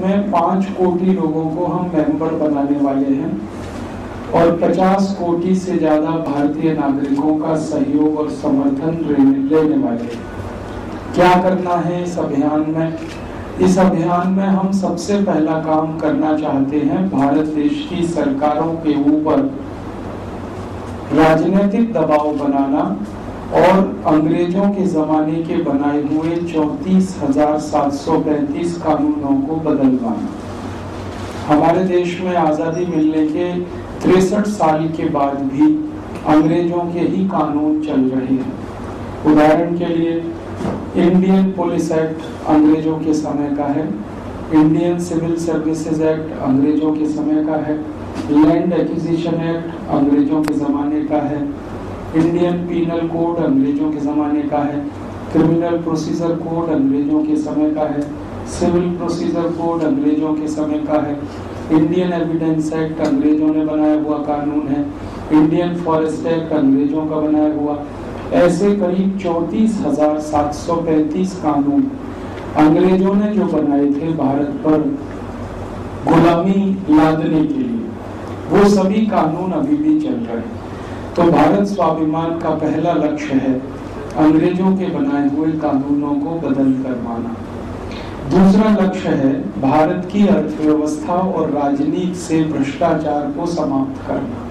में 5 कोटि लोगों को हम मेंबर बनाने वाले हैं और 50 कोटि से ज्यादा भारतीय नागरिकों का सहयोग और समर्थन लेने वाले हैं। क्या करना है इस अभियान में? इस अभियान में हम सबसे पहला काम करना चाहते हैं, भारत देश की सरकारों के ऊपर राजनीतिक दबाव बनाना और अंग्रेजों के जमाने के बनाए हुए 34,735 कानूनों को बदलवाना। हमारे देश में आजादी मिलने के 63 साल के बाद भी अंग्रेजों के ही कानून चल रहे हैं। उदाहरण के लिए इंडियन पुलिस एक्ट अंग्रेजों के समय का है, इंडियन सिविल सर्विसेज एक्ट अंग्रेजों के समय का है, लैंड एक्विजिशन एक्ट अंग्रेजों के जमाने का है, इंडियन पीनल कोड अंग्रेजों के जमाने का है, क्रिमिनल प्रोसीजर कोड अंग्रेजों के समय का है, सिविल प्रोसीजर कोड अंग्रेजों के समय का है, इंडियन एविडेंस एक्ट अंग्रेजों ने बनाया हुआ कानून है, इंडियन फॉरेस्ट एक्ट अंग्रेजों का बनाया हुआ। ऐसे करीब 34,735 कानून अंग्रेजों ने जो बनाए थे भारत पर गुलामी लादने के लिए, वो सभी कानून अभी भी चल रहे हैं। तो भारत स्वाभिमान का पहला लक्ष्य है अंग्रेजों के बनाए हुए कानूनों को बदल करवाना। दूसरा लक्ष्य है भारत की अर्थव्यवस्था और राजनीति से भ्रष्टाचार को समाप्त करना।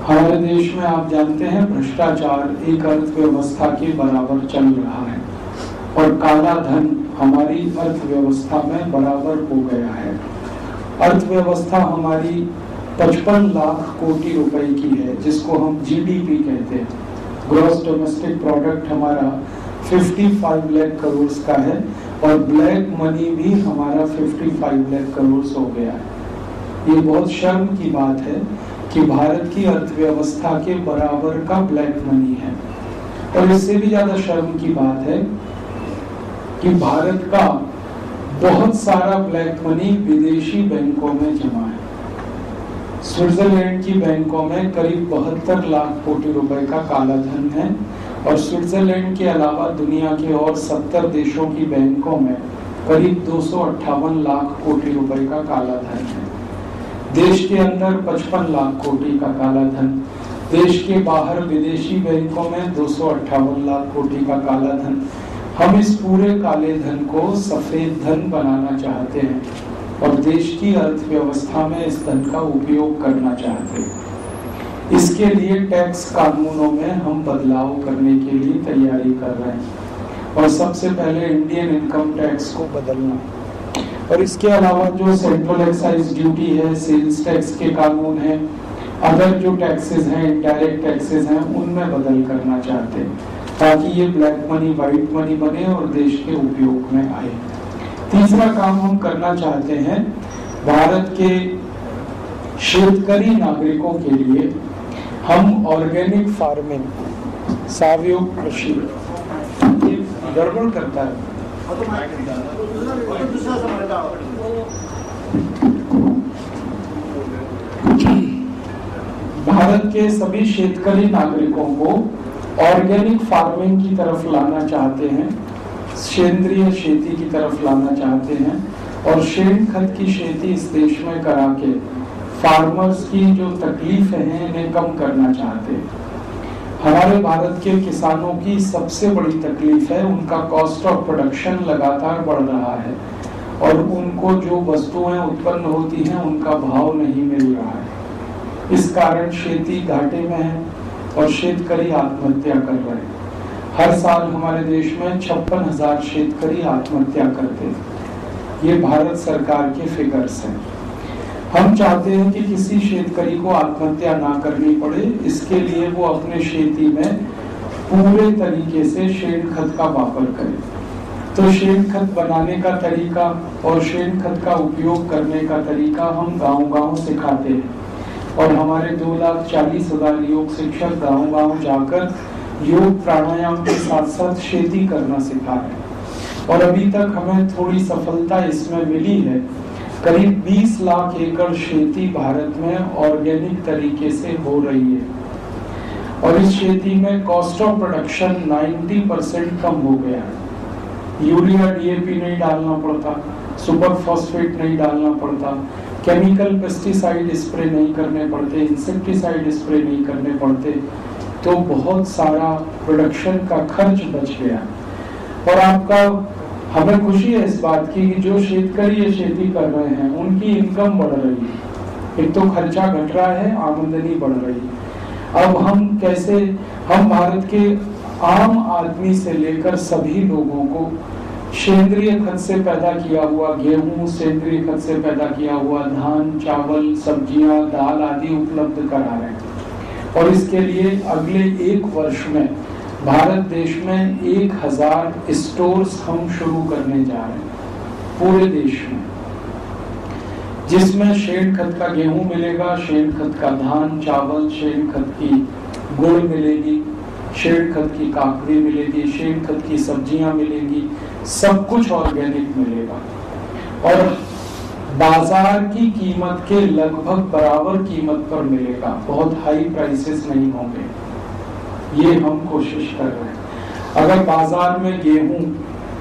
हमारे देश में आप जानते हैं भ्रष्टाचार एक अर्थव्यवस्था के बराबर चल रहा है और काला धन हमारी अर्थव्यवस्था में बराबर हो गया है। अर्थव्यवस्था हमारी 55 लाख कोटि रुपए की है, जिसको हम जीडीपी कहते हैं। ग्रॉस डोमेस्टिक प्रोडक्ट हमारा 55 लाख करोड़ का है और ब्लैक मनी भी हमारा 55 लाख करोड़ हो गया है। ये बहुत शर्म की बात है कि भारत की अर्थव्यवस्था के बराबर का ब्लैक मनी है। और इससे भी ज्यादा शर्म की बात है कि भारत का बहुत सारा ब्लैक मनी विदेशी बैंकों में जमा है। स्विट्जरलैंड की बैंकों में करीब 72 लाख कोटि रुपए का काला धन है और स्विट्जरलैंड के अलावा दुनिया के और 70 देशों की बैंकों में करीब 258 लाख कोटि रुपए का काला धन है। देश के अंदर 55 लाख कोटि का काला धन, देश के बाहर विदेशी बैंकों में 258 लाख कोटि का काला धन। हम इस पूरे काले धन को सफेद धन बनाना चाहते हैं और देश की अर्थव्यवस्था में इस धन का उपयोग करना चाहते हैं। इसके लिए टैक्स कानूनों में हम बदलाव करने के लिए तैयारी कर रहे हैं और सबसे पहले इंडियन इनकम टैक्स को बदलना और इसके अलावा जो सेंट्रल एक्साइज ड्यूटी है, सेल्स टैक्स के कानून है, अदर जो टैक्सेस हैं, इनडायरेक्ट टैक्सेस हैं, उनमें बदल करना चाहते हैं ताकि ये ब्लैक मनी व्हाइट मनी बने और देश के उपयोग में आए। तीसरा काम हम करना चाहते हैं भारत के शेतकरी नागरिकों के लिए हम ऑर्गेनिक फार्मिंग, सावयव कृषि, गड़बड़ करता है। भारत के सभी शेतकरी नागरिकों को ऑर्गेनिक फार्मिंग की तरफ लाना चाहते हैं, सेंद्रीय खेती की तरफ लाना चाहते हैं और शेण खत की खेती इस देश में करा के फार्मर्स की जो तकलीफें हैं इन्हें कम करना चाहते हैं। हमारे भारत के किसानों की सबसे बड़ी तकलीफ है उनका कॉस्ट ऑफ प्रोडक्शन लगातार बढ़ रहा है और उनको जो वस्तुएं उत्पन्न होती हैं उनका भाव नहीं मिल रहा है। इस कारण खेती घाटे में है और शेतकरी आत्महत्या कर रहे हैं। हर साल हमारे देश में 56,000 शेतकरी आत्महत्या करते हैं। ये भारत सरकार के फिगर्स हैं। हम चाहते हैं कि किसी शेतकरी को आत्महत्या ना करनी पड़े, इसके लिए वो अपने खेती में पूरे तरीके से शेण खत का वापर करें। तो शेण खत बनाने का तरीका और शेण खत का उपयोग करने का तरीका हम गांव-गांव सिखाते हैं और हमारे 2,40,000 योग शिक्षक गांव-गांव जाकर योग प्राणायाम के साथ साथ खेती करना सिखा रहे हैं और अभी तक हमें थोड़ी सफलता इसमें मिली है। करीब 20 लाख एकड़ खेती भारत में ऑर्गेनिक तरीके से हो रही है और इस खेती में कॉस्ट ऑफ प्रोडक्शन 90% कम हो गया है। यूरिया डीएपी नहीं डालना पड़ता, सुपर फॉस्फेट नहीं डालना पड़ता, केमिकल पेस्टिसाइड स्प्रे नहीं करने पड़ते, इंसेक्टिसाइड स्प्रे नहीं करने पड़ते, तो बहुत सारा प्रोडक्शन का खर्च बच गया। और आपका हमें खुशी है इस बात की कि जो शेतकारी ये खेती कर रहे हैं उनकी इनकम बढ़ रही है। एक तो खर्चा घट रहा है, आमदनी बढ़ रही है। अब हम कैसे, हम भारत के आम आदमी से लेकर सभी लोगों को सेंद्रीय खत से पैदा किया हुआ गेहूं, सेंद्रीय खत से पैदा किया हुआ धान, चावल, सब्जियां, दाल आदि उपलब्ध करा रहे हैं। और इसके लिए अगले 1 वर्ष में भारत देश में 1000 स्टोर्स हम शुरू करने जा रहे हैं पूरे देश में, जिसमें शेण खत का गेहूं मिलेगा, शेण खत का धान, चावल, शेण खत की गुड़ मिलेगी, शेण खत की काकड़ी मिलेगी, शेण खत की सब्जियां मिलेंगी, सब कुछ ऑर्गेनिक मिलेगा। और बाजार की कीमत के लगभग बराबर कीमत पर मिलेगा, बहुत हाई प्राइसेस नहीं होंगे, ये हम कोशिश कर रहे हैं। अगर बाजार में गेहूं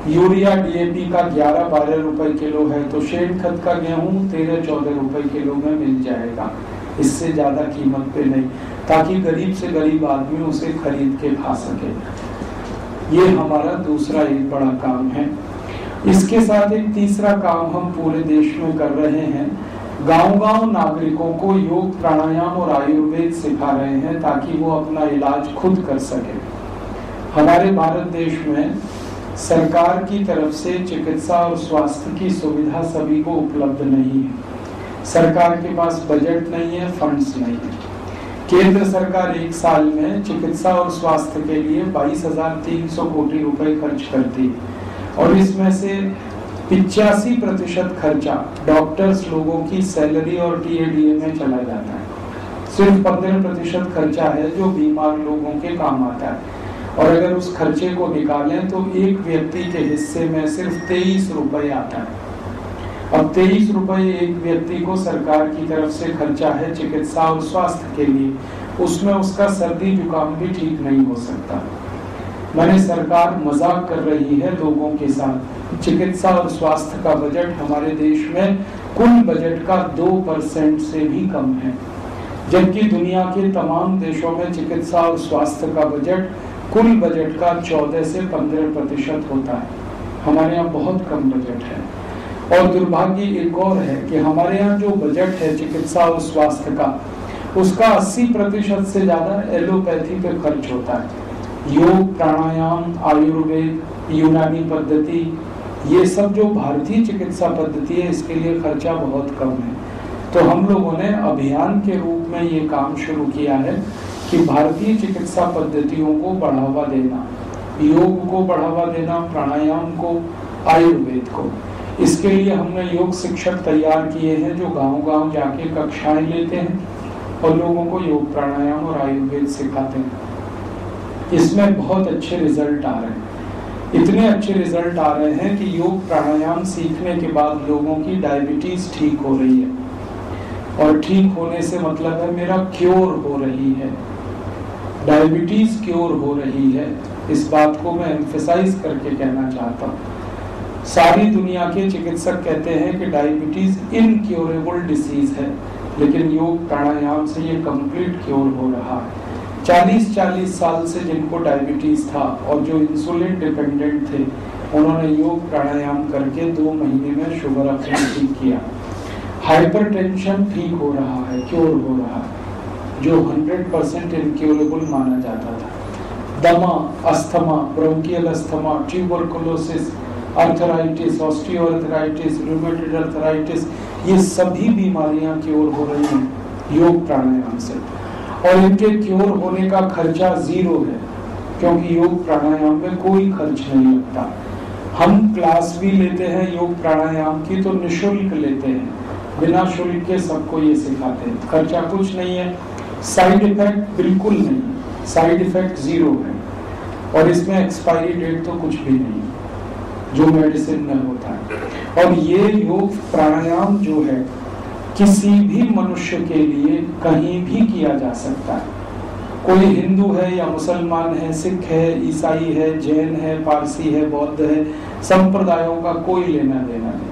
यूरिया डीएपी का 11-12 रुपए किलो है तो शेण खत का गेहूं 13-14 रुपए किलो में मिल जाएगा, इससे ज्यादा कीमत पे नहीं, ताकि गरीब से गरीब आदमी उसे खरीद के खा सके। ये हमारा दूसरा एक बड़ा काम है। इसके साथ एक तीसरा काम हम पूरे देश में कर रहे हैं, गांव-गांव नागरिकों को योग, प्राणायाम और आयुर्वेद सिखा रहे हैं ताकि वो अपना इलाज खुद कर सके। हमारे भारत देश में सरकार की तरफ से चिकित्सा और स्वास्थ्य की सुविधा सभी को उपलब्ध नहीं है। सरकार के पास बजट नहीं है, फंड्स नहीं है। केंद्र सरकार 1 साल में चिकित्सा और स्वास्थ्य के लिए 22,300 कोटि रुपए खर्च करती है और इसमें से 85% खर्चा डॉक्टर्स लोगों की सैलरी और टीएडीए में चला जाता है। सिर्फ 15% खर्चा है जो बीमार लोगों के काम आता है। और अगर उस खर्चे को निकालें तो एक व्यक्ति के हिस्से में सिर्फ 23 रुपए आता है। अब 23 रुपए एक व्यक्ति को सरकार की तरफ से खर्चा है चिकित्सा और स्वास्थ्य के लिए, उसमें उसका सर्दी जुकाम भी ठीक नहीं हो सकता। मैंने सरकार मजाक कर रही है लोगों के साथ। चिकित्सा और स्वास्थ्य का बजट हमारे देश में कुल बजट का 2% से भी कम है, जबकि दुनिया के तमाम देशों में चिकित्सा और स्वास्थ्य का बजट कुल बजट का 14 से 15% होता है। हमारे यहाँ बहुत कम बजट है। और दुर्भाग्य एक और है कि हमारे यहाँ जो बजट है चिकित्सा और स्वास्थ्य का, उसका 80% से ज्यादा एलोपैथी पे खर्च होता है। योग, प्राणायाम, आयुर्वेद, यूनानी पद्धति, ये सब जो भारतीय चिकित्सा पद्धति है इसके लिए खर्चा बहुत कम है। तो हम लोगों ने अभियान के रूप में ये काम शुरू किया है कि भारतीय चिकित्सा पद्धतियों को बढ़ावा देना, योग को बढ़ावा देना, प्राणायाम को, आयुर्वेद को। इसके लिए हमने योग शिक्षक तैयार किए हैं जो गांव-गांव जाके कक्षाएं लेते हैं और लोगों को योग, प्राणायाम और आयुर्वेद सिखाते हैं। इसमें बहुत अच्छे रिजल्ट आ रहे हैं। इतने अच्छे रिजल्ट आ रहे हैं कि योग प्राणायाम सीखने के बाद लोगों की डायबिटीज ठीक हो रही है। और ठीक होने से मतलब है मेरा क्योर हो रही है, डायबिटीज क्योर हो रही है। इस बात को मैं एम्फेसाइज करके कहना चाहता हूँ। सारी दुनिया के चिकित्सक कहते हैं कि डायबिटीज इनक्योरेबल डिसीज है, लेकिन योग प्राणायाम से ये कंप्लीट क्योर हो रहा है। 40-40 साल से जिनको डायबिटीज था और जो इंसुलिन डिपेंडेंट थे, उन्होंने योग प्राणायाम करके 2 महीने में शुगर अपना ठीक किया। हाइपरटेंशन ठीक हो रहा है, क्योर हो रहा है, जो 100% इनक्योरेबल माना जाता था। दमा, asthma, bronchial asthma, tuberculosis, arthritis, osteoarthritis, rheumatoid arthritis, ये सभी बीमारियां क्योर हो रही हैं योग प्राणायाम से। और इनके क्योर होने का खर्चा 0 है, क्योंकि योग प्राणायाम में कोई खर्च नहीं लगता। हम क्लास भी लेते हैं योग प्राणायाम की तो निःशुल्क लेते हैं, बिना शुल्क के सबको ये सिखाते हैं। खर्चा कुछ नहीं है, साइड इफेक्ट बिल्कुल नहीं, साइड इफेक्ट 0 है। और इसमें एक्सपायरी डेट तो कुछ भी नहीं जो मेडिसिन में होता है। और ये योग प्राणायाम जो है किसी भी मनुष्य के लिए कहीं भी किया जा सकता है। कोई हिंदू है या मुसलमान है, सिख है, ईसाई है, जैन है, पारसी है, बौद्ध है, संप्रदायों का कोई लेना देना नहीं।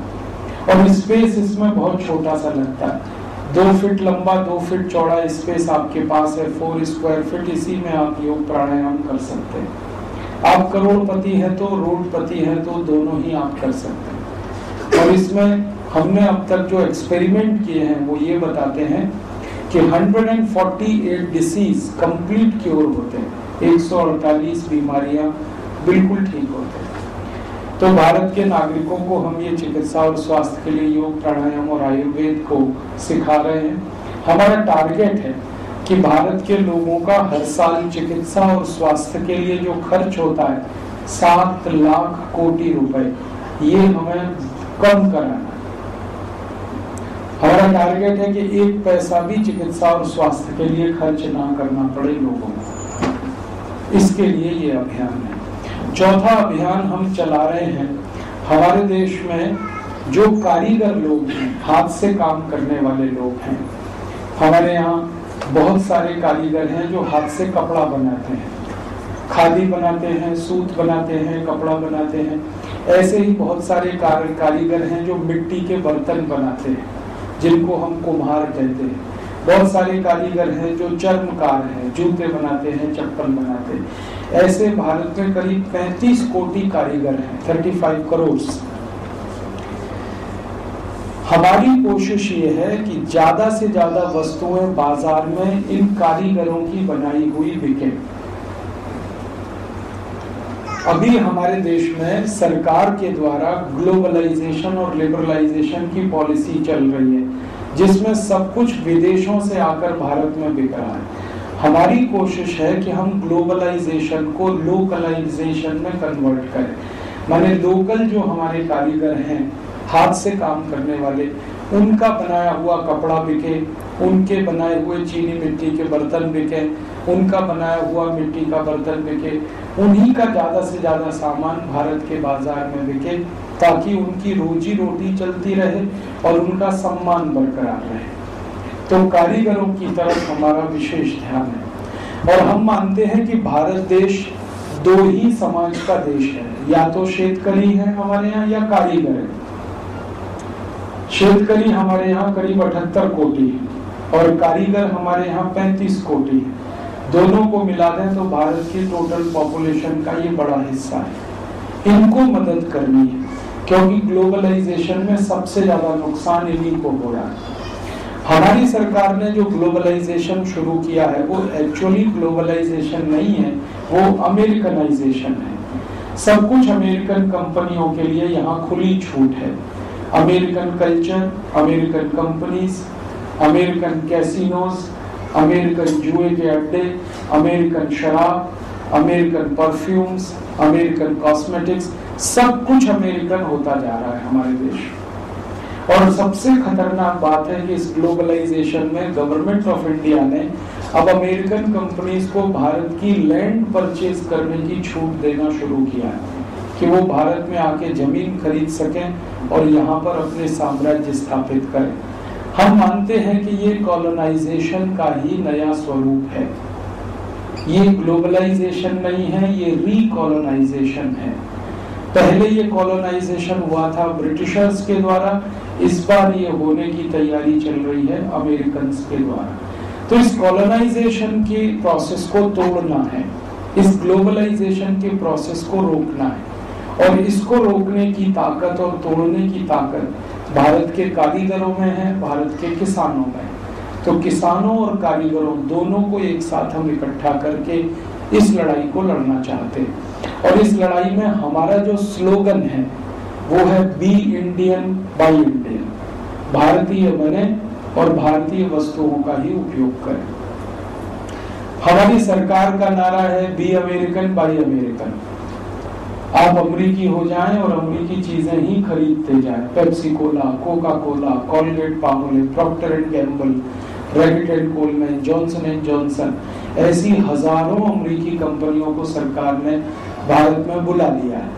और स्पेस इसमें बहुत छोटा सा लगता है। 2 फीट लंबा 2 फीट चौड़ा स्पेस आपके पास है, 4 स्क्वायर फीट, इसी में आप योग प्राणायाम कर सकते हैं। आप करोड़पति हैं तो रोडपति हैं तो दोनों ही आप कर सकते हैं। और इसमें हमने अब तक जो एक्सपेरिमेंट किए हैं वो ये बताते हैं कि 148 डिसीज कंप्लीट क्योर होते हैं, 148 बीमारियां बिल्कुल ठीक होते हैं। तो भारत के नागरिकों को हम ये चिकित्सा और स्वास्थ्य के लिए योग प्राणायाम और आयुर्वेद को सिखा रहे हैं। हमारा टारगेट है कि भारत के लोगों का हर साल चिकित्सा और स्वास्थ्य के लिए जो खर्च होता है 7 लाख कोटि रुपए, ये हमें कम कराना है। हमारा टारगेट है कि 1 पैसा भी चिकित्सा और स्वास्थ्य के लिए खर्च ना करना पड़े लोगों को। इसके लिए ये अभियान है। चौथा अभियान हम चला रहे हैं, हमारे देश में जो कारीगर लोग हैं, हाथ से काम करने वाले लोग हैं, हमारे यहाँ बहुत सारे कारीगर हैं जो हाथ से कपड़ा बनाते हैं, खादी बनाते हैं, सूत बनाते हैं, कपड़ा बनाते हैं। ऐसे ही बहुत सारे कारीगर हैं जो मिट्टी के बर्तन बनाते हैं, जिनको हम कुम्हार कहते हैं। बहुत सारे कारीगर हैं जो चर्मकार हैं, जूते बनाते हैं, चप्पल बनाते हैं। ऐसे भारत में करीब 35 कोटि कारीगर हैं, 35 करोड़। हमारी कोशिश ये है कि ज्यादा से ज्यादा वस्तुएं बाजार में इन कारीगरों की बनाई हुई बिके। अभी हमारे देश में सरकार के द्वारा ग्लोबलाइजेशन और लिबरलाइजेशन की पॉलिसी चल रही है, जिसमें सब कुछ विदेशों से आकर भारत में बिक रहा है। हमारी कोशिश है कि हम ग्लोबलाइजेशन को लोकलाइजेशन में कन्वर्ट करें। माने लोकल जो हमारे कारीगर हैं, हाथ से काम करने वाले, उनका बनाया हुआ कपड़ा बिके, उनके बनाए हुए चीनी मिट्टी के बर्तन बिके, उनका बनाया हुआ मिट्टी का बर्तन बिके, उन्हीं का ज्यादा से ज्यादा सामान भारत के बाजार में बिके, ताकि उनकी रोजी रोटी चलती रहे और उनका सम्मान बरकरार रहे। तो कारीगरों की तरफ हमारा विशेष ध्यान है। और हम मानते हैं कि भारत देश 2 ही समाज का देश है, या तो शेतकरी है हमारे यहाँ या कारीगर है। शेतकरी हमारे यहाँ करीब 78 कोटि है और कारीगर हमारे यहाँ 35 कोटि है। दोनों को मिला दें तो भारत की टोटल पॉपुलेशन का ये बड़ा हिस्सा है। इनको मदद करनी है, क्योंकि ग्लोबलाइजेशन में सबसे ज्यादा नुकसान इन्हीं को हो रहा है। हमारी सरकार ने जो ग्लोबलाइजेशन शुरू किया है वो एक्चुअली ग्लोबलाइजेशन नहीं है, वो अमेरिकनाइजेशन है। सब कुछ अमेरिकन कंपनियों के लिए यहाँ खुली छूट है। American culture, American companies, American casinos, American जुए के अड्डे, अमेरिकन शराब, अमेरिकन परफ्यूम्स, अमेरिकन कॉस्मेटिक्स, सब कुछ अमेरिकन होता जा रहा है हमारे देश। और सबसे खतरनाक बात है कि इस ग्लोबलाइजेशन में गवर्नमेंट ऑफ इंडिया ने अब अमेरिकन कंपनीज को भारत की लैंड परचेज करने की छूट देना शुरू किया है कि वो भारत में आके जमीन खरीद सकें और यहाँ पर अपने साम्राज्य स्थापित करें। हम मानते हैं कि ये कॉलोनाइजेशन का ही नया स्वरूप है। ये ग्लोबलाइजेशन नहीं है, ये रीकॉलोनाइजेशन है। पहले ये कॉलोनाइजेशन हुआ था ब्रिटिशर्स के द्वारा, इस बार ये होने की तैयारी चल रही है अमेरिकन के द्वारा। तो इस कॉलोनाइजेशन की प्रोसेस को तोड़ना है, इस ग्लोबलाइजेशन के प्रोसेस को रोकना है, और इसको रोकने की ताकत और तोड़ने की ताकत भारत के कारीगरों में है, भारत के किसानों में। तो किसानों और कारीगरों दोनों को एक साथ हम इकट्ठा करके इस लड़ाई को लड़ना चाहते हैं। और इस लड़ाई में हमारा जो स्लोगन है वो है बी इंडियन बाय इंडियन, भारतीय बने और भारतीय वस्तुओं का ही उपयोग करें। हमारी सरकार का नारा है बी अमेरिकन बाय अमेरिकन। आप अमरीकी हो जाएं और अमरीकी चीजें ही खरीदते जाएं। Pepsi cola, Coca Cola, Colgate Palmolive, Procter and Gamble, Reckitt and Colman, Johnson and Johnson, ऐसी हजारों अमरीकी कंपनियों को सरकार ने भारत में बुला लिया है।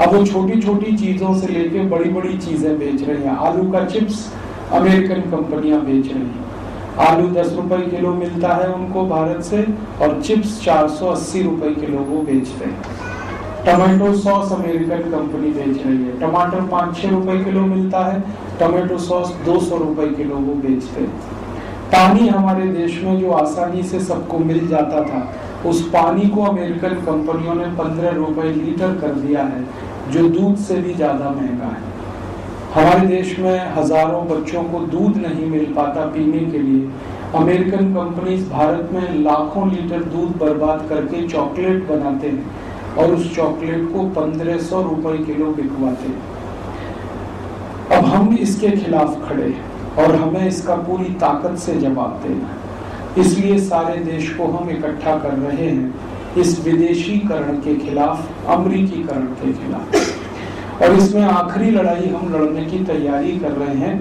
अब वो छोटी छोटी चीजों से लेके बड़ी बड़ी चीजें बेच रही हैं। आलू का चिप्स अमेरिकन कंपनियां बेच रही हैं। आलू 10 रुपए किलो मिलता है उनको भारत से, और चिप्स 480 रुपए किलो वो बेचते हैं। टमाटो सॉस अमेरिकन कंपनी बेच रही है। टमाटर 5-6 रुपए किलो मिलता है, टोमेटो सॉस 200 रुपए किलो वो बेचते हैं। पानी हमारे देश में जो आसानी से सबको मिल जाता था, उस पानी को अमेरिकन कंपनियों ने 15 रुपए लीटर कर दिया है, जो दूध से भी ज्यादा महंगा है। हमारे देश में हजारों बच्चों को दूध नहीं मिल पाता पीने के लिए। अमेरिकन कंपनीज भारत में लाखों लीटर दूध बर्बाद करके चॉकलेट बनाते हैं और उस चॉकलेट को 1500 रुपए किलो बिकवाते हैं। अब हम इसके खिलाफ खड़े हैं और हमें इसका पूरी ताकत से जवाब देना है। इसलिए सारे देश को हम इकट्ठा कर रहे हैं इस विदेशीकरण के खिलाफ, अमरीकीकरण के खिलाफ। और इसमें आखिरी लड़ाई हम लड़ने की तैयारी कर रहे हैं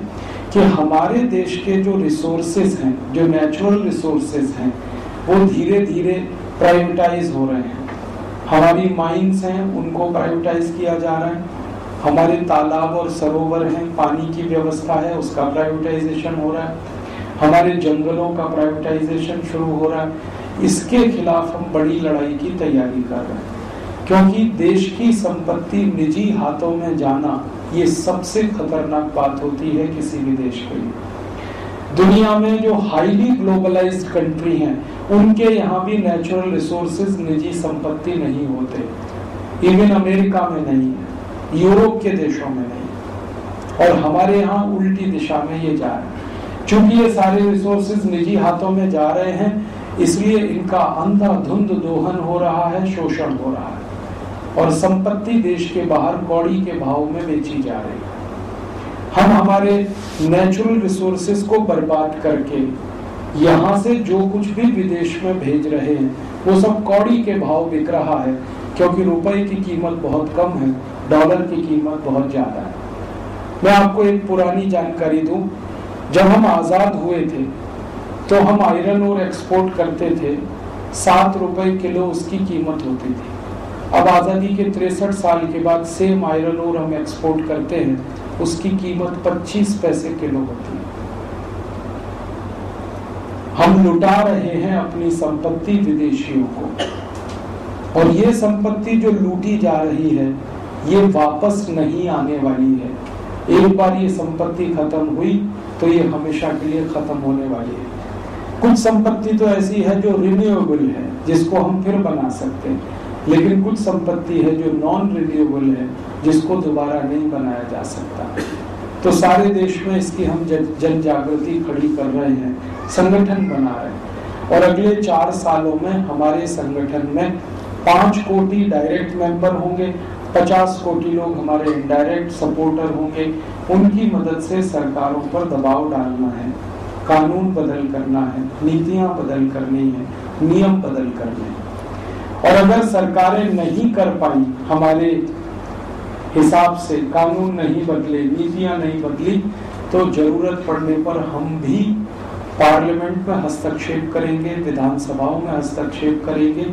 कि हमारे देश के जो रिसोर्सेज हैं, जो नेचुरल रिसोर्सेज हैं, वो धीरे धीरे प्राइवेटाइज हो रहे हैं। हमारी माइंस हैं, उनको प्राइवेटाइज किया जा रहा है। हमारे तालाब और सरोवर हैं, पानी की व्यवस्था है, उसका प्राइवेटाइजेशन हो रहा है। हमारे जंगलों का प्राइवेटाइजेशन शुरू हो रहा है। इसके खिलाफ हम बड़ी लड़ाई की तैयारी कर रहे हैं, क्योंकि देश की संपत्ति निजी हाथों में जाना ये सबसे खतरनाक बात होती है किसी भी देश के लिए। दुनिया में जो हाईली ग्लोबलाइज्ड कंट्री हैं, उनके यहाँ भी नेचुरल रिसोर्सेज निजी संपत्ति नहीं होते। इवन अमेरिका में नहीं है, यूरोप के देशों में नहीं, और हमारे यहाँ उल्टी दिशा में ये जा रहा है। चूंकि ये सारे रिसोर्सेज निजी हाथों में जा रहे हैं, इसलिए इनका अंधाधुंध दोहन हो रहा है, शोषण हो रहा है, और संपत्ति देश के बाहर कौड़ी के भाव में बेची जा रही है। हम हमारे नेचुरल रिसोर्सेज को बर्बाद करके यहाँ से जो कुछ भी विदेश में भेज रहे हैं, वो सब कौड़ी के भाव बिक रहा है, क्योंकि रुपए की कीमत बहुत कम है, डॉलर की कीमत बहुत ज्यादा है। मैं आपको एक पुरानी जानकारी दूं, जब हम आजाद हुए थे तो हम आयरन ओर एक्सपोर्ट करते थे, 7 रुपए किलो उसकी कीमत होती थी। अब आजादी के 63 साल के बाद सेम आयरन ओर हम एक्सपोर्ट करते हैं, उसकी कीमत 25 पैसे किलो होती है। हम लुटा रहे हैं अपनी संपत्ति विदेशियों को, और ये संपत्ति जो लूटी जा रही है ये वापस नहीं आने वाली है। एक बार ये संपत्ति खत्म हुई तो ये हमेशा के लिए खत्म होने वाली है। कुछ संपत्ति तो ऐसी है जो रिन्यूएबल है, जिसको हम फिर बना सकते हैं, लेकिन कुछ संपत्ति है जो नॉन रिन्यूएबल है, जिसको दोबारा नहीं बनाया जा सकता। तो सारे देश में इसकी हम जन जागृति खड़ी कर रहे हैं, संगठन बना रहे हैं, और अगले 4 सालों में हमारे संगठन में 5 कोटि डायरेक्ट मेंबर होंगे, 50 कोटि लोग हमारे इनडायरेक्ट सपोर्टर होंगे। उनकी मदद से सरकारों पर दबाव डालना है, कानून बदल करना है, नीतियां बदल करनी है, नियम बदल करने हैं। और अगर सरकारें नहीं कर पाई, हमारे हिसाब से कानून नहीं बदले, नीतियां नहीं बदली, तो जरूरत पड़ने पर हम भी पार्लियामेंट में हस्तक्षेप करेंगे, विधानसभाओं में हस्तक्षेप करेंगे,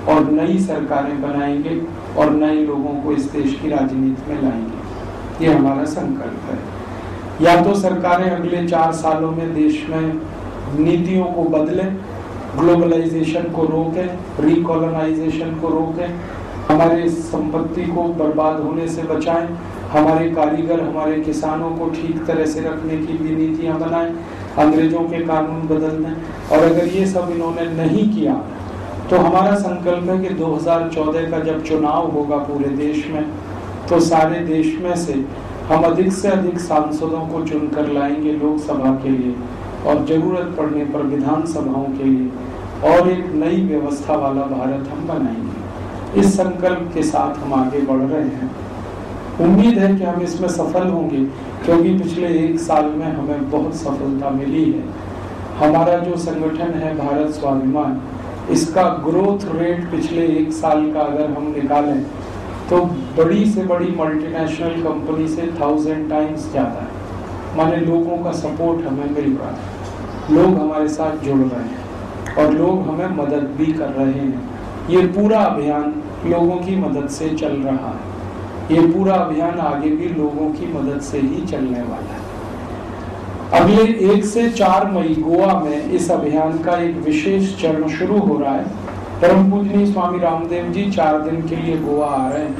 और नई सरकारें बनाएंगे और नए लोगों को इस देश की राजनीति में लाएंगे। ये हमारा संकल्प है। या तो सरकारें अगले 4 सालों में देश में नीतियों को बदलें, ग्लोबलाइजेशन को रोकें, रिकॉलोनाइजेशन को रोकें, हमारे संपत्ति को बर्बाद होने से बचाएं, हमारे कारीगर, हमारे किसानों को ठीक तरह से रखने की भी नीतियां बनाएं, अंग्रेजों के कानून बदल दें। और अगर ये सब इन्होंने नहीं किया तो हमारा संकल्प है कि 2014 का जब चुनाव होगा पूरे देश में, तो सारे देश में से हम अधिक से अधिक सांसदों को चुनकर लाएंगे लोकसभा के लिए, और जरूरत पड़ने पर विधानसभाओं के लिए, और एक नई व्यवस्था वाला भारत हम बनाएंगे। इस संकल्प के साथ हम आगे बढ़ रहे हैं। उम्मीद है कि हम इसमें सफल होंगे, क्योंकि पिछले 1 साल में हमें बहुत सफलता मिली है। हमारा जो संगठन है भारत स्वाभिमान, इसका ग्रोथ रेट पिछले 1 साल का अगर हम निकालें तो बड़ी से बड़ी मल्टीनेशनल कंपनी से 1000 टाइम्स ज्यादा है। माने लोगों का सपोर्ट हमें मिल रहा है, लोग हमारे साथ जुड़ रहे हैं, और लोग हमें मदद भी कर रहे हैं। ये पूरा अभियान लोगों की मदद से चल रहा है। ये पूरा अभियान आगे भी लोगों की मदद से ही चलने वाला है। अगले 1 से 4 मई गोवा में इस अभियान का एक विशेष चरण शुरू हो रहा है। परम पूजनीय स्वामी रामदेव जी 4 दिन के लिए गोवा आ रहे हैं।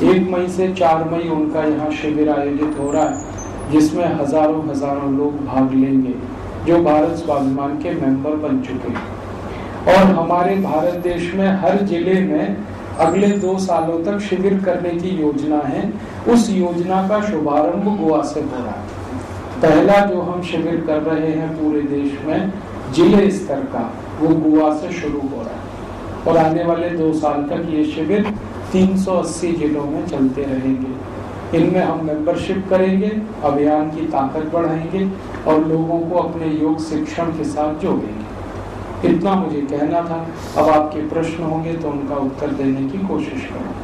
1 मई से 4 मई उनका यहाँ शिविर आयोजित हो रहा है। जिसमें हजारों हजारों लोग भाग लेंगे जो भारत स्वाभिमान के मेंबर बन चुके हैं। और हमारे भारत देश में हर जिले में अगले 2 सालों तक शिविर करने की योजना है। उस योजना का शुभारंभ गोवा से हो रहा है। पहला जो हम शिविर कर रहे हैं पूरे देश में जिले स्तर का, वो गोवा से शुरू हो रहा है और आने वाले 2 साल तक ये शिविर 380 जिलों में चलते रहेंगे। इनमें हम मेंबरशिप करेंगे, अभियान की ताकत बढ़ाएंगे और लोगों को अपने योग शिक्षण के साथ जोड़ेंगे। इतना मुझे कहना था। अब आपके प्रश्न होंगे तो उनका उत्तर देने की कोशिश करूँ।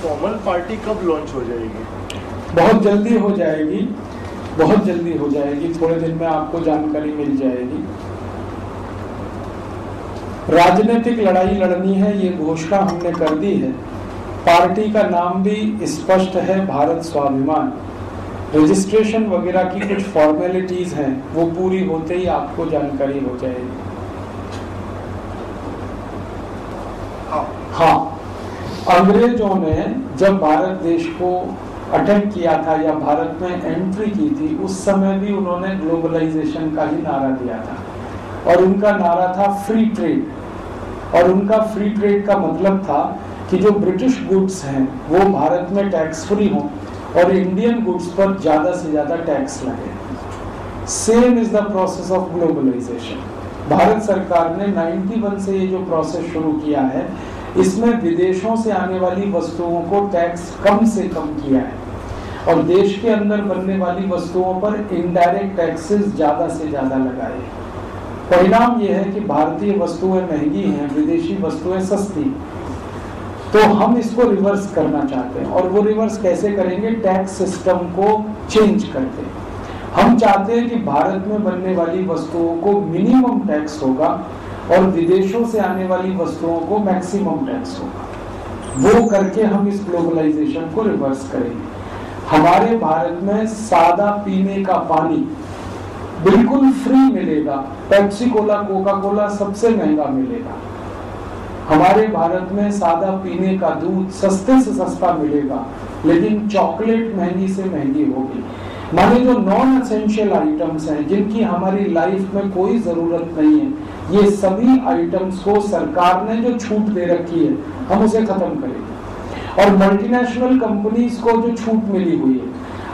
फॉर्मल पार्टी कब लॉन्च हो जाएगी? बहुत जल्दी हो जाएगी, बहुत जल्दी हो जाएगी। थोड़े दिन में आपको जानकारी मिल जाएगी। राजनीतिक लड़ाई लड़नी है, ये घोषणा हमने कर दी है। पार्टी का नाम भी स्पष्ट है, भारत स्वाभिमान। रजिस्ट्रेशन वगैरह की कुछ फॉर्मेलिटीज हैं, वो पूरी होते ही आपको जानकारी हो जाएगी। हाँ, अंग्रेजों ने जब भारत देश को अटैक किया था या भारत में एंट्री की थी, उस समय भी उन्होंने ग्लोबलाइजेशन का ही नारा दिया था और उनका नारा था फ्री ट्रेड। और उनका फ्री ट्रेड का मतलब था कि जो ब्रिटिश गुड्स हैं वो भारत में टैक्स फ्री हों और इंडियन गुड्स पर ज्यादा से ज्यादा टैक्स लगे। Same is the process of globalisation. Bharat सरकार ने 91 से ये जो प्रोसेस शुरू किया है, इसमें विदेशों से आने वाली वस्तुओं को टैक्स कम से कम किया है और देश के अंदर बनने वाली वस्तुओं पर इनडायरेक्ट टैक्सेस ज्यादा से ज्यादा लगाए। परिणाम यह है कि भारतीय वस्तुएं महंगी हैं, विदेशी वस्तुएं सस्ती। तो हम इसको रिवर्स करना चाहते हैं और वो रिवर्स कैसे करेंगे? टैक्स सिस्टम को चेंज करके। हम चाहते हैं कि भारत में बनने वाली वस्तुओं को मिनिमम टैक्स होगा और विदेशों से आने वाली वस्तुओं को मैक्सिमम टैक्स होगा। वो करके हम इस ग्लोबलाइजेशन को रिवर्स करेंगे। हमारे भारत में सादा पीने का पानी बिल्कुल फ्री मिलेगा। पेप्सी कोला, कोका कोला सबसे महंगा मिलेगा। हमारे भारत में सादा पीने का दूध सस्ते से सस्ता मिलेगा, लेकिन चॉकलेट महंगी से महंगी होगी। माने जो नॉन एसेंशियल आइटम्स हैं, जिनकी हमारी लाइफ में कोई जरूरत नहीं है, ये सभी आइटम्स को सरकार ने जो छूट दे रखी है, हम उसे खत्म करेंगे। और मल्टीनेशनल कंपनीज को जो छूट मिली हुई है,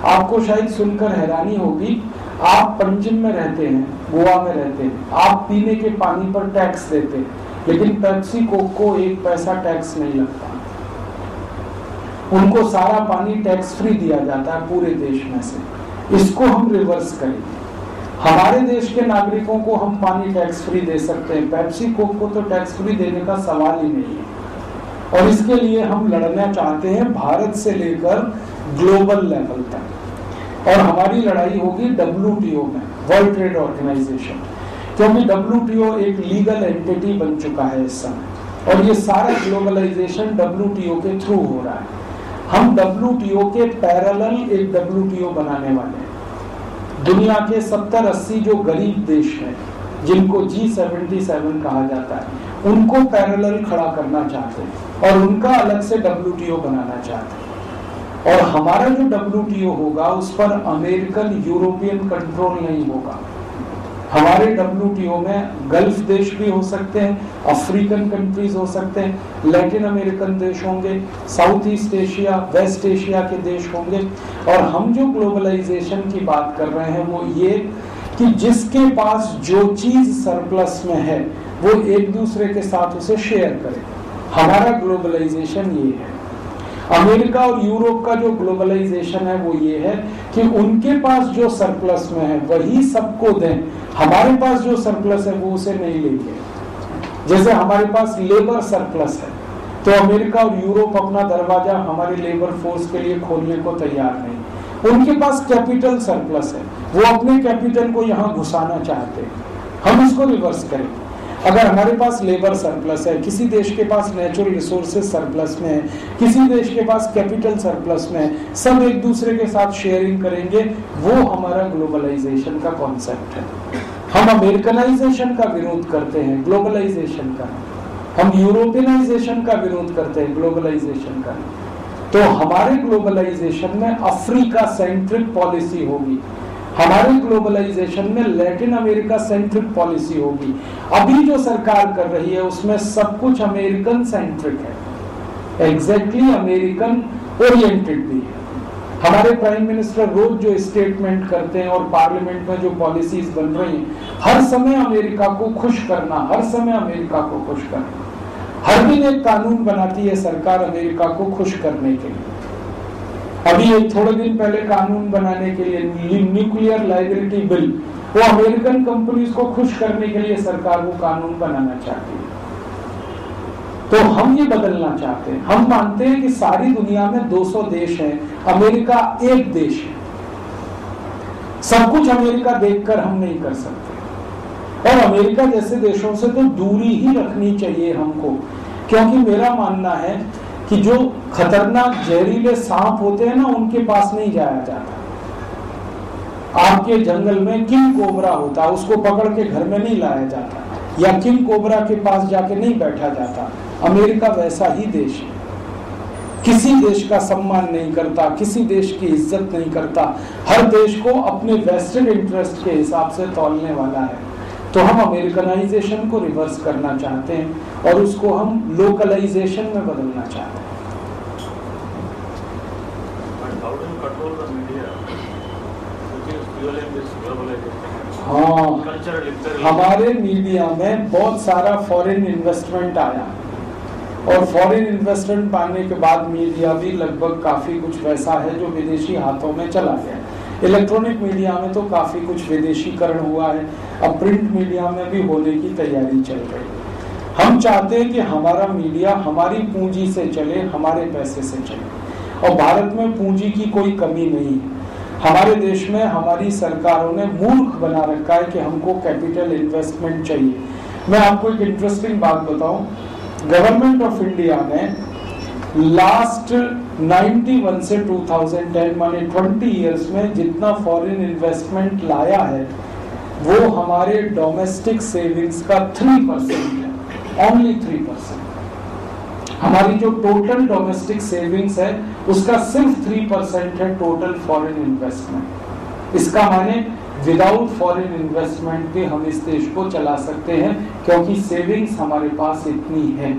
आपको शायद सुनकर हैरानी होगी, आप पंजिम में रहते हैं, गोवा में रहते हैं, आप पीने के पानी पर टैक्स देते हैं, लेकिन पेप्सी कोक को 1 पैसा टैक्स नहीं लगता। उनको सारा पानी टैक्स फ्री दिया जाता है पूरे देश में से। इसको हम रिवर्स करेंगे। हमारे देश के नागरिकों को हम पानी टैक्स फ्री दे सकते हैं, पेप्सी कोक को तो टैक्स फ्री देने का सवाल ही नहीं है। और इसके लिए हम लड़ना चाहते हैं भारत से लेकर ग्लोबल लेवल तक। और हमारी लड़ाई होगी WTO में, वर्ल्ड ट्रेड ऑर्गेनाइजेशन, क्योंकि WTO एक लीगल एंटिटी बन चुका है इस समय और ये सारा ग्लोबलाइजेशन WTO के थ्रू हो रहा है। हम WTO के पैरेलल एक WTO बनाने वाले हैं। दुनिया के 70-80 जो गरीब देश हैं, जिनको G77 कहा जाता है, उनको पैरेलल खड़ा करना चाहते हैं और उनका अलग से WTO बनाना चाहते हैं। और हमारा जो WTO होगा उस पर अमेरिकन यूरोपियन कंट्रोल नहीं होगा। हमारे WTO में गल्फ देश भी हो सकते हैं, अफ्रीकन कंट्रीज हो सकते हैं, लैटिन अमेरिकन देश होंगे, South East Asia, West Asia के देश होंगे। और हम जो ग्लोबलाइजेशन की बात कर रहे हैं वो ये कि जिसके पास जो चीज सरप्लस में है वो एक दूसरे के साथ उसे शेयर करे। हमारा ग्लोबलाइजेशन ये है। अमेरिका और यूरोप का जो ग्लोबलाइजेशन है वो ये है कि उनके पास जो सरप्लस में है वही सबको दें, हमारे पास जो सरप्लस है वो उसे नहीं लेंगे। जैसे हमारे पास लेबर सरप्लस है तो अमेरिका और यूरोप अपना दरवाजा हमारे लेबर फोर्स के लिए खोलने को तैयार नहीं। उनके पास कैपिटल सरप्लस है, वो अपने कैपिटल को यहाँ घुसाना चाहते हैं। हम इसको रिवर्स करेंगे। अगर हमारे पास लेबर सरप्लस है, किसी देश के पास नेचुरल रिसोर्सेज सरप्लस में है, किसी देश के पास कैपिटल सरप्लस में है, सब एक दूसरे के साथ शेयरिंग करेंगे, वो हमारा ग्लोबलाइजेशन का कॉन्सेप्ट है। हम अमेरिकनाइजेशन का विरोध करते हैं, ग्लोबलाइजेशन का। हम यूरोपियनाइजेशन का विरोध करते हैं, ग्लोबलाइजेशन का। तो हमारे ग्लोबलाइजेशन में अफ्रीका सेंट्रिक पॉलिसी होगी, हमारे ग्लोबलाइजेशन में लैटिन अमेरिका सेंट्रिक पॉलिसी होगी। अभी जो सरकार कर रही है उसमें सब कुछ अमेरिकन सेंट्रिक है, एग्जैक्टली अमेरिकन ओरिएंटेड भी है। हमारे प्राइम मिनिस्टर रोज जो स्टेटमेंट करते हैं और पार्लियामेंट में जो पॉलिसीज बन रही हैं, हर समय अमेरिका को खुश करना, हर समय अमेरिका को खुश करना। हर दिन एक कानून बनाती है सरकार अमेरिका को खुश करने के लिए। अभी एक थोड़े दिन पहले कानून बनाने के लिए न्यूक्लियर लायबिलिटी बिल, वो अमेरिकन कंपनीज को खुश करने के लिए सरकार वो कानून बनाना चाहती है। तो हम ये बदलना चाहते हैं। हम मानते हैं कि सारी दुनिया में 200 देश हैं, अमेरिका एक देश है। सब कुछ अमेरिका देखकर हम नहीं कर सकते, और अमेरिका जैसे देशों से तो दूरी ही रखनी चाहिए हमको, क्योंकि मेरा मानना है कि जो खतरनाक जहरीले सांप होते हैं ना, उनके पास नहीं जाया जाता। आपके जंगल में किंग कोबरा होता है, उसको पकड़ के घर में नहीं लाया जाता, या किंग कोबरा के पास जाके नहीं बैठा जाता। अमेरिका वैसा ही देश है, किसी देश का सम्मान नहीं करता, किसी देश की इज्जत नहीं करता, हर देश को अपने वेस्टेड इंटरेस्ट के हिसाब से तौलने वाला है। तो हम अमेरिकनाइजेशन को रिवर्स करना चाहते हैं और उसको हम लोकलाइजेशन में बदलना चाहते हैं। हाँ, हमारे मीडिया में बहुत सारा फॉरेन इन्वेस्टमेंट आया, और फॉरेन इन्वेस्टमेंट पाने के बाद मीडिया भी लगभग काफी कुछ वैसा है जो विदेशी हाथों में चला गया। इलेक्ट्रॉनिक मीडिया में तो काफी कुछ विदेशीकरण हुआ है, अब प्रिंट मीडिया में भी होने की तैयारी चल रही है। हम चाहते हैं कि हमारा मीडिया हमारी पूंजी से चले, हमारे पैसे से चले, और भारत में पूंजी की कोई कमी नहीं है। हमारे देश में हमारी सरकारों ने मूर्ख बना रखा है कि हमको कैपिटल इन्वेस्टमेंट चाहिए। मैं आपको एक इंटरेस्टिंग बात बताऊं, गवर्नमेंट ऑफ इंडिया ने लास्ट 91 से 2010 माने 20 इयर्स में जितना फॉरेन इन्वेस्टमेंट लाया है वो हमारे डोमेस्टिक सेविंग्स का 3% है, ओनली 3%। हमारी जो टोटल डोमेस्टिक सेविंग्स है उसका सिर्फ 3% है टोटल फॉरेन इन्वेस्टमेंट। इसका माने विदाउट फॉरेन इन्वेस्टमेंट भी हम इस देश को चला सकते हैं, क्योंकि सेविंग्स हमारे पास इतनी है।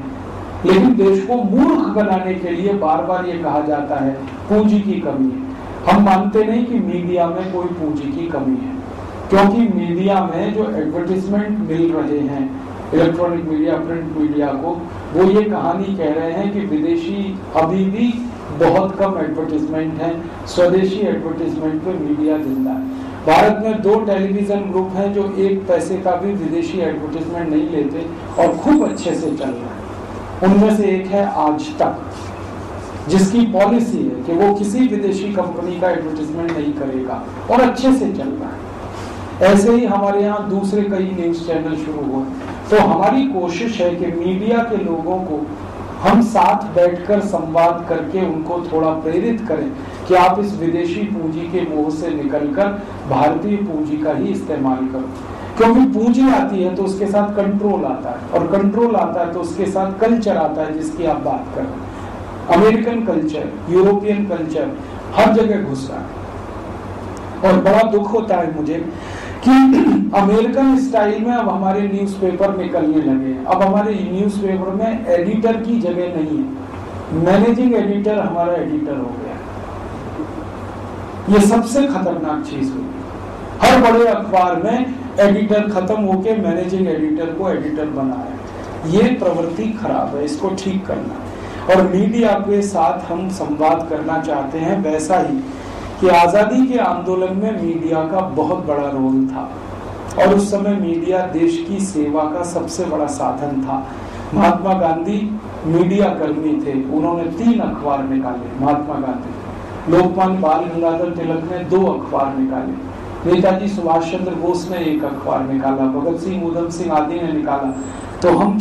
लेकिन देश को मूर्ख बनाने के लिए बार बार ये कहा जाता है पूंजी की कमी है। हम मानते नहीं कि मीडिया में कोई पूंजी की कमी है, क्योंकि मीडिया में जो एडवर्टाइजमेंट मिल रहे हैं, इलेक्ट्रॉनिक मीडिया, प्रिंट मीडिया को, वो ये कहानी कह रहे हैं कि विदेशी अभी भी बहुत कम एडवर्टाइजमेंट है, स्वदेशी एडवर्टाइजमेंट पे मीडिया जिंदा है। भारत में 2 टेलीविजन ग्रुप हैं जो 1 पैसे का भी विदेशी एडवर्टाइजमेंट नहीं लेते और खूब अच्छे से चल रहा है। उनमें से एक है आज तक, जिसकी पॉलिसी है कि वो किसी विदेशी कंपनी का एडवर्टाइजमेंट नहीं करेगा और अच्छे से चल रहा है। ऐसे ही हमारे यहाँ दूसरे कई न्यूज चैनल शुरू हुए। तो हमारी कोशिश है कि मीडिया के लोगों को हम साथ बैठकर संवाद करके उनको थोड़ा प्रेरित करें कि आप इस विदेशी पूंजी के मोह से निकलकर भारतीय पूंजी का ही इस्तेमाल करो, क्योंकि पूंजी आती है तो उसके साथ कंट्रोल आता है, और कंट्रोल आता है तो उसके साथ कल्चर आता है जिसकी आप बात कर रहे हैं। अमेरिकन कल्चर, यूरोपियन कल्चर हर जगह घुस रहा है, और बड़ा दुख होता है मुझे कि अमेरिकन स्टाइल में अब हमारे न्यूज़पेपर निकलने लगे। अब हमारे न्यूज़पेपर में एडिटर की जगह नहीं है, मैनेजिंग एडिटर हमारा एडिटर हो गया। ये सबसे खतरनाक चीज हुई। हर बड़े अखबार में एडिटर खत्म होके मैनेजिंग एडिटर को एडिटर बनाया। ये प्रवृत्ति खराब है, इसको ठीक करना है। और मीडिया के साथ हम संवाद करना चाहते हैं वैसा ही कि आजादी के आंदोलन में मीडिया का बहुत बड़ा रोल था, और उस समय मीडिया देश की सेवा का सबसे बड़ा साधन था। महात्मा गांधी मीडिया कर्मी थे, उन्होंने 3 अखबार निकाले। महात्मा गांधी, लोकमान्य बाल गंगाधर तिलक ने 2 अखबार निकाले, नेताजी सुभाष चंद्र बोस ने 1 अखबार निकाला, भगत सिंह, उधम सिंह आदि ने निकाला। तो हम